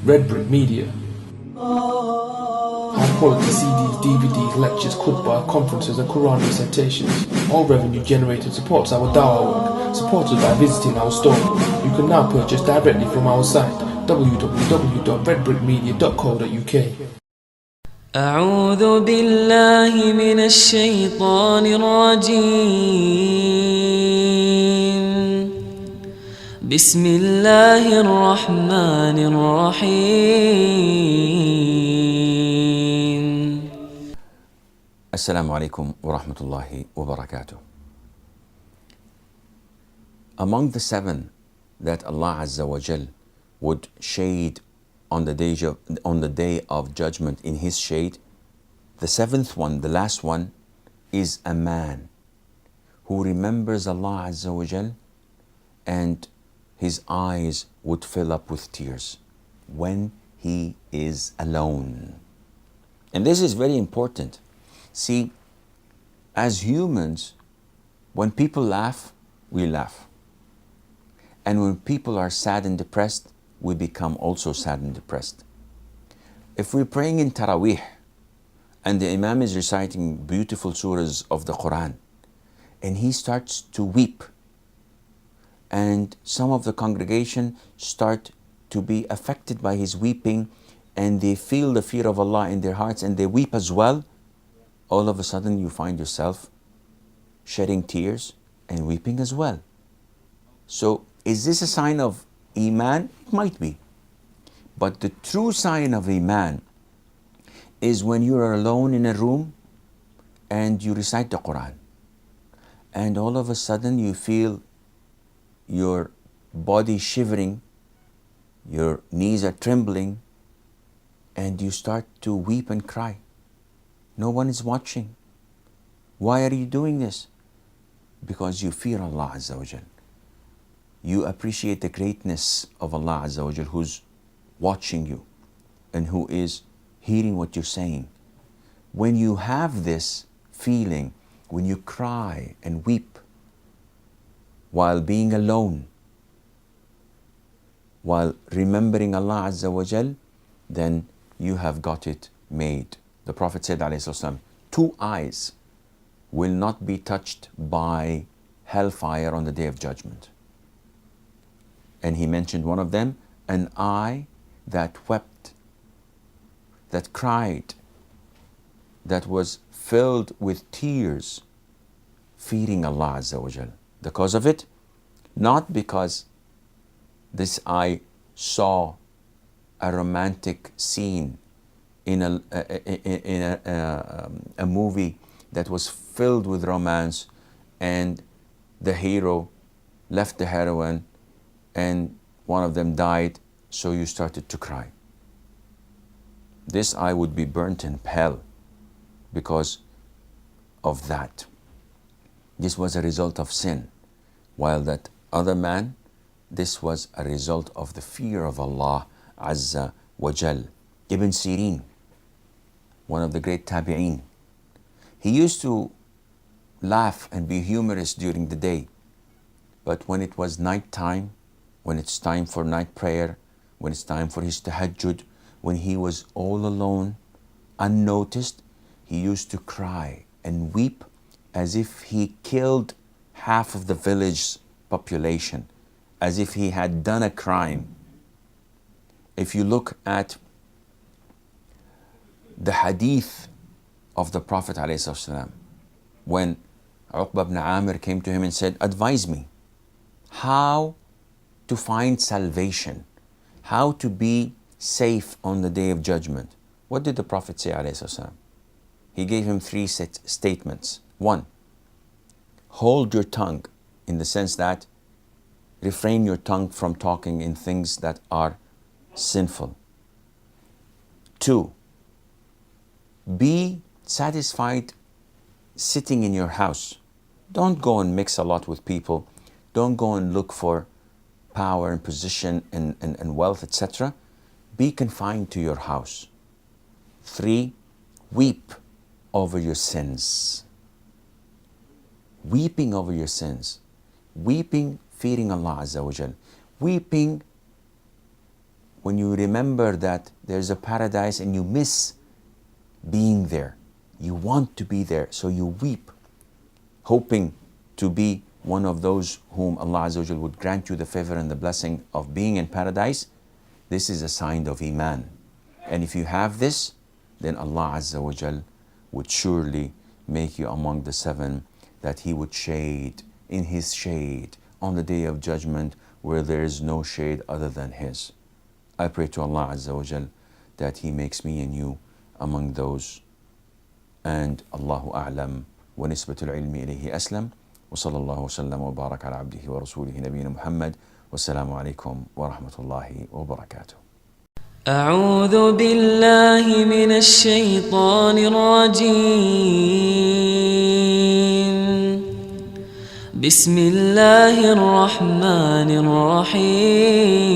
Red Brick Media. High quality CDs, DVDs, lectures, khutbah, conferences and Quran recitations. All revenue generated supports our dawah work, supported by visiting our store. You can now purchase directly from our site www.redbrickmedia.co.uk. أعوذ بالله من الشيطان الرجيم بسم الله الرحمن الرحيم Assalamu alaikum wa rahmatullahi wa barakatuh. Among the seven that Allah Azza wa Jal would shade on the day of judgment in His shade, the seventh one, the last one, is a man who remembers Allah Azza wa Jal and his eyes would fill up with tears when he is alone. And this is very important. See, as humans, when people laugh, we laugh. And when people are sad and depressed, we become also sad and depressed. If we're praying in Taraweeh and the Imam is reciting beautiful surahs of the Quran and he starts to weep, and some of the congregation start to be affected by his weeping and they feel the fear of Allah in their hearts and they weep as well, all of a sudden you find yourself shedding tears and weeping as well. So is this a sign of Iman? It might be. But the true sign of Iman is when you are alone in a room and you recite the Quran and all of a sudden you feel your body shivering, your knees are trembling, and you start to weep and cry. No one is watching. Why are you doing this? Because you fear Allah Azza wa Jal. You appreciate the greatness of Allah Azza wa Jal, who's watching you and who is hearing what you're saying. When you have this feeling, when you cry and weep while being alone, while remembering Allah Azza wa Jal, then you have got it made. The Prophet said, ﷺ, 2 eyes will not be touched by hellfire on the Day of Judgment. And he mentioned one of them, an eye that wept, that cried, that was filled with tears, fearing Allah Azza wa Jal. The cause of it? Not because this eye saw a romantic scene in a movie that was filled with romance and the hero left the heroine and one of them died, so you started to cry. This eye would be burnt in hell because of that. This was a result of sin, while that other man, this was a result of the fear of Allah Azza wa Jal. Ibn Sirin, one of the great tabi'een, he used to laugh and be humorous during the day, but when it was night time, when it's time for night prayer, when it's time for his tahajjud, when he was all alone, unnoticed, he used to cry and weep as if he killed half of the village's population, as if he had done a crime. If you look at the hadith of the Prophet ﷺ, when Uqba ibn Amir came to him and said, advise me how to find salvation, how to be safe on the Day of Judgment. What did the Prophet say ﷺ? He gave him 3 statements. 1, hold your tongue, in the sense that refrain your tongue from talking in things that are sinful. 2, be satisfied sitting in your house. Don't go and mix a lot with people. Don't go and look for power and position and wealth, etc. Be confined to your house. 3, weep over your sins. Weeping over your sins. Weeping, fearing Allah Azza wa Jal. Weeping when you remember that there's a paradise and you miss being there, you want to be there, so you weep, hoping to be one of those whom Allah Azza wa Jal would grant you the favor and the blessing of being in paradise. This is a sign of Iman. And if you have this, then Allah Azza wa Jal would surely make you among the 7 that He would shade in His shade on the Day of Judgment, where there is no shade other than His. I pray to Allah Azza wa Jal that He makes me and you among those. And Allahu A'lam wa nisbatul ilmi ilayhi aslam. وصلى الله وسلم وبارك على عبده ورسوله نبينا محمد والسلام عليكم ورحمة الله وبركاته. أعوذ بالله من الشيطان الرجيم. بسم الله الرحمن الرحيم.